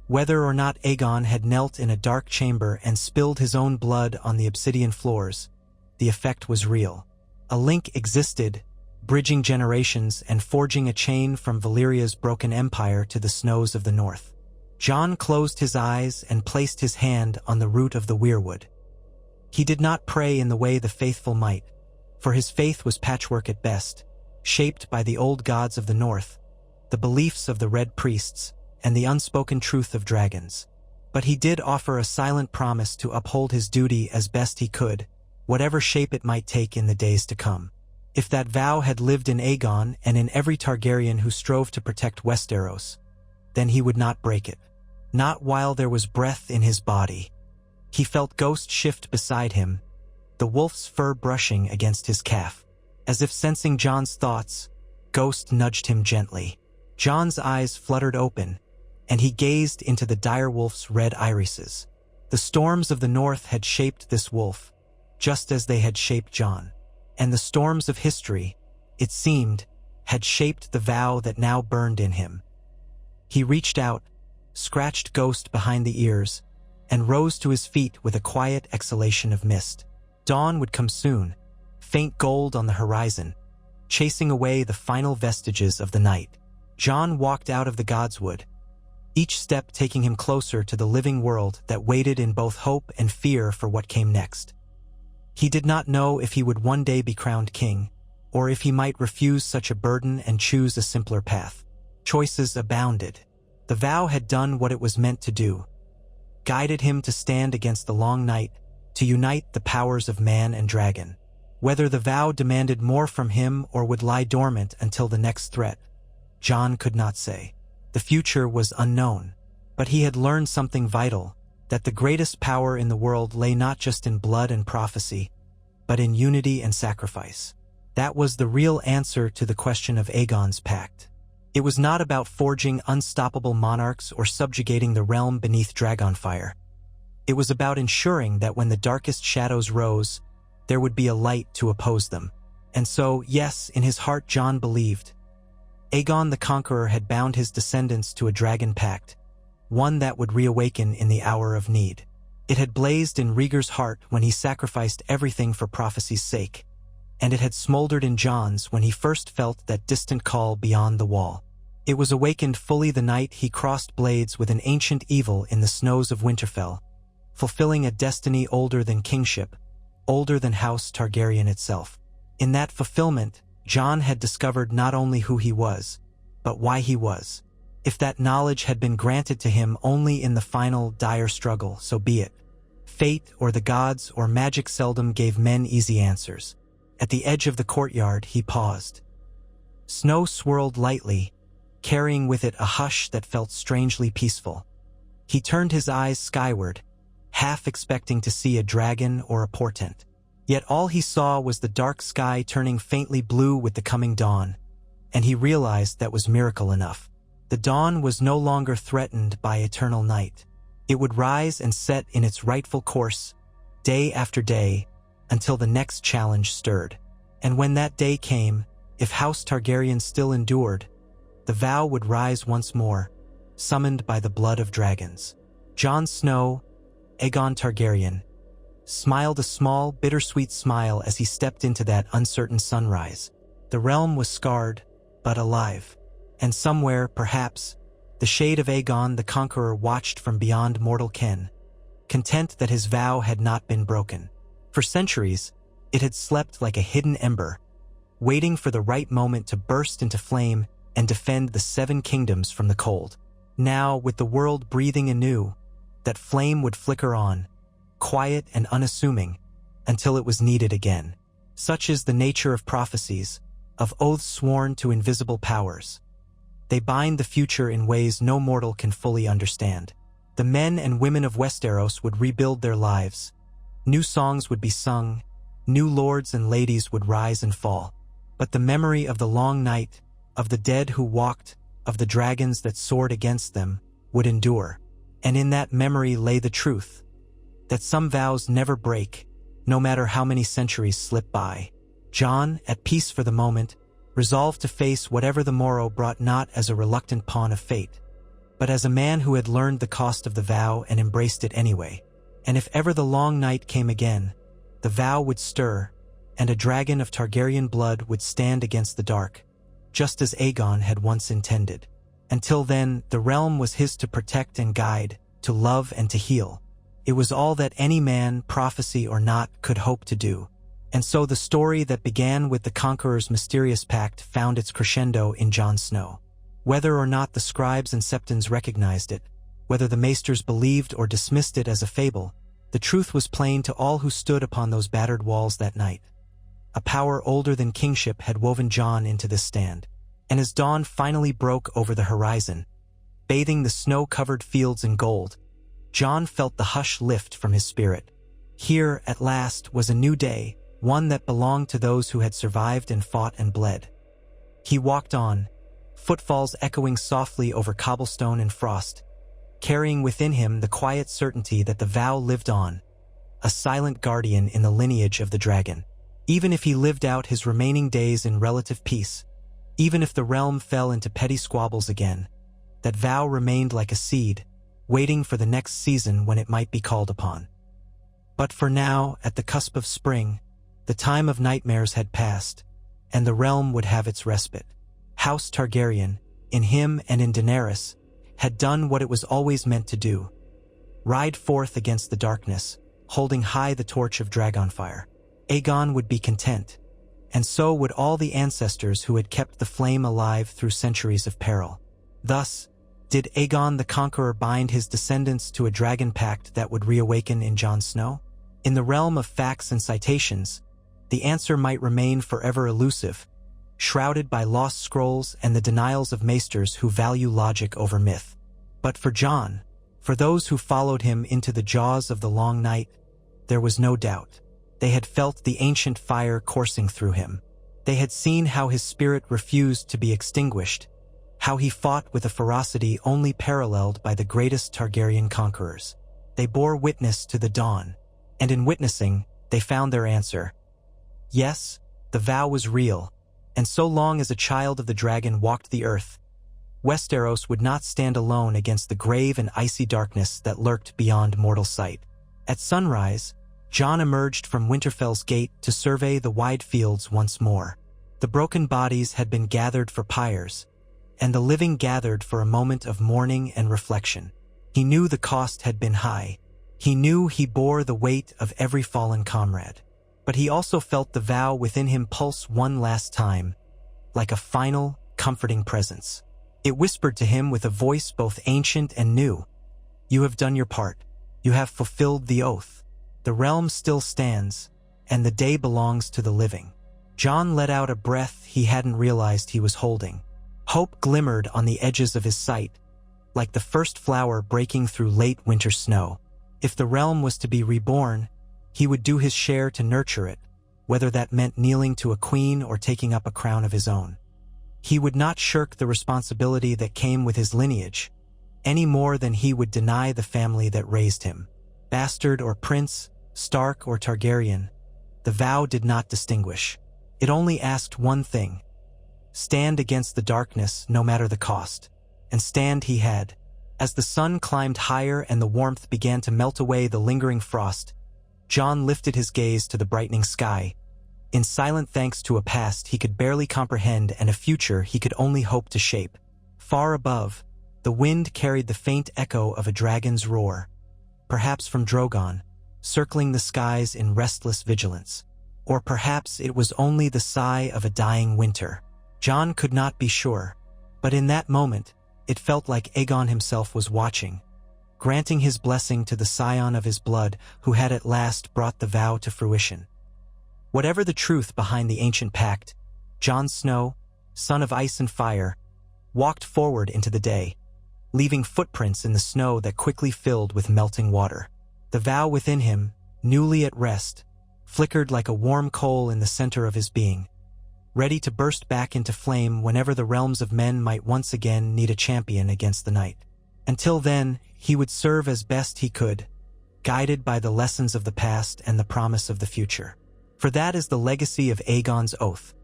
Whether or not Aegon had knelt in a dark chamber and spilled his own blood on the obsidian floors, the effect was real. A link existed, bridging generations and forging a chain from Valyria's broken empire to the snows of the north. Jon closed his eyes and placed his hand on the root of the weirwood. He did not pray in the way the faithful might, for his faith was patchwork at best, shaped by the old gods of the north, the beliefs of the Red Priests, and the unspoken truth of dragons. But he did offer a silent promise to uphold his duty as best he could, whatever shape it might take in the days to come. If that vow had lived in Aegon and in every Targaryen who strove to protect Westeros, then he would not break it. Not while there was breath in his body. He felt Ghost shift beside him, the wolf's fur brushing against his calf. As if sensing Jon's thoughts, Ghost nudged him gently. Jon's eyes fluttered open, and he gazed into the direwolf's red irises. The storms of the north had shaped this wolf, just as they had shaped Jon. And the storms of history, it seemed, had shaped the vow that now burned in him. He reached out, scratched Ghost behind the ears, and rose to his feet with a quiet exhalation of mist. Dawn would come soon, faint gold on the horizon, chasing away the final vestiges of the night. Jon walked out of the Godswood, each step taking him closer to the living world that waited in both hope and fear for what came next. He did not know if he would one day be crowned king, or if he might refuse such a burden and choose a simpler path. Choices abounded. The vow had done what it was meant to do, guided him to stand against the long night, to unite the powers of man and dragon. Whether the vow demanded more from him or would lie dormant until the next threat, Jon could not say. The future was unknown, but he had learned something vital, that the greatest power in the world lay not just in blood and prophecy, but in unity and sacrifice. That was the real answer to the question of Aegon's pact. It was not about forging unstoppable monarchs or subjugating the realm beneath dragonfire. It was about ensuring that when the darkest shadows rose, there would be a light to oppose them. And so, yes, in his heart Jon believed. Aegon the Conqueror had bound his descendants to a dragon pact, one that would reawaken in the hour of need. It had blazed in Rhaegar's heart when he sacrificed everything for prophecy's sake, and it had smoldered in Jon's when he first felt that distant call beyond the wall. It was awakened fully the night he crossed blades with an ancient evil in the snows of Winterfell, fulfilling a destiny older than kingship, older than House Targaryen itself. In that fulfillment, Jon had discovered not only who he was, but why he was. If that knowledge had been granted to him only in the final dire struggle, so be it. Fate or the gods or magic seldom gave men easy answers. At the edge of the courtyard, he paused. Snow swirled lightly, carrying with it a hush that felt strangely peaceful. He turned his eyes skyward, half expecting to see a dragon or a portent. Yet all he saw was the dark sky turning faintly blue with the coming dawn, and he realized that was miracle enough. The dawn was no longer threatened by eternal night. It would rise and set in its rightful course, day after day, until the next challenge stirred. And when that day came, if House Targaryen still endured, the vow would rise once more, summoned by the blood of dragons. Jon Snow, Aegon Targaryen, smiled a small, bittersweet smile as he stepped into that uncertain sunrise. The realm was scarred, but alive. And somewhere, perhaps, the shade of Aegon the Conqueror watched from beyond mortal ken, content that his vow had not been broken. For centuries, it had slept like a hidden ember, waiting for the right moment to burst into flame and defend the 7 kingdoms from the cold. Now, with the world breathing anew, that flame would flicker on, quiet and unassuming, until it was needed again. Such is the nature of prophecies, of oaths sworn to invisible powers. They bind the future in ways no mortal can fully understand. The men and women of Westeros would rebuild their lives. New songs would be sung, new lords and ladies would rise and fall. but the memory of the long night, of the dead who walked, of the dragons that soared against them, would endure. And in that memory lay the truth, that some vows never break, no matter how many centuries slip by. Jon, at peace for the moment, resolved to face whatever the morrow brought, not as a reluctant pawn of fate, but as a man who had learned the cost of the vow and embraced it anyway. And if ever the long night came again, the vow would stir, and a dragon of Targaryen blood would stand against the dark, just as Aegon had once intended. Until then, the realm was his to protect and guide, to love and to heal. It was all that any man, prophecy or not, could hope to do. And so the story that began with the Conqueror's mysterious pact found its crescendo in Jon Snow. Whether or not the scribes and septons recognized it, whether the maesters believed or dismissed it as a fable, the truth was plain to all who stood upon those battered walls that night. A power older than kingship had woven Jon into this stand. And as dawn finally broke over the horizon, bathing the snow-covered fields in gold, Jon felt the hush lift from his spirit. Here, at last, was a new day, one that belonged to those who had survived and fought and bled. He walked on, footfalls echoing softly over cobblestone and frost, carrying within him the quiet certainty that the vow lived on, a silent guardian in the lineage of the dragon. Even if he lived out his remaining days in relative peace, even if the realm fell into petty squabbles again, that vow remained like a seed, waiting for the next season when it might be called upon. But for now, at the cusp of spring, the time of nightmares had passed, and the realm would have its respite. House Targaryen, in him and in Daenerys, had done what it was always meant to do: ride forth against the darkness, holding high the torch of dragonfire. Aegon would be content, and so would all the ancestors who had kept the flame alive through centuries of peril. Thus, did Aegon the Conqueror bind his descendants to a dragon pact that would reawaken in Jon Snow? In the realm of facts and citations, the answer might remain forever elusive, shrouded by lost scrolls and the denials of maesters who value logic over myth. But for Jon, for those who followed him into the jaws of the long night, there was no doubt. They had felt the ancient fire coursing through him. They had seen how his spirit refused to be extinguished, how he fought with a ferocity only paralleled by the greatest Targaryen conquerors. They bore witness to the dawn, and in witnessing, they found their answer. Yes, the vow was real, and so long as a child of the dragon walked the earth, Westeros would not stand alone against the grave and icy darkness that lurked beyond mortal sight. At sunrise, Jon emerged from Winterfell's gate to survey the wide fields once more. The broken bodies had been gathered for pyres, and the living gathered for a moment of mourning and reflection. He knew the cost had been high. He knew he bore the weight of every fallen comrade. But he also felt the vow within him pulse one last time, like a final, comforting presence. It whispered to him with a voice both ancient and new, "You have done your part. You have fulfilled the oath. The realm still stands, and the day belongs to the living." Jon let out a breath he hadn't realized he was holding. Hope glimmered on the edges of his sight, like the first flower breaking through late winter snow. If the realm was to be reborn, he would do his share to nurture it, whether that meant kneeling to a queen or taking up a crown of his own. He would not shirk the responsibility that came with his lineage, any more than he would deny the family that raised him. Bastard or prince, Stark or Targaryen, the vow did not distinguish. It only asked one thing: stand against the darkness no matter the cost. And stand he had. As the sun climbed higher and the warmth began to melt away the lingering frost, Jon lifted his gaze to the brightening sky, in silent thanks to a past he could barely comprehend and a future he could only hope to shape. Far above, the wind carried the faint echo of a dragon's roar, perhaps from Drogon, circling the skies in restless vigilance. Or perhaps it was only the sigh of a dying winter. Jon could not be sure, but in that moment, it felt like Aegon himself was watching, granting his blessing to the scion of his blood who had at last brought the vow to fruition. Whatever the truth behind the ancient pact, Jon Snow, son of ice and fire, walked forward into the day, leaving footprints in the snow that quickly filled with melting water. The vow within him, newly at rest, flickered like a warm coal in the center of his being. ready to burst back into flame whenever the realms of men might once again need a champion against the night. Until then, he would serve as best he could, guided by the lessons of the past and the promise of the future. For that is the legacy of Aegon's oath.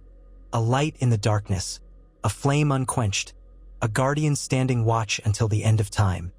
A light in the darkness, a flame unquenched, a guardian standing watch until the end of time.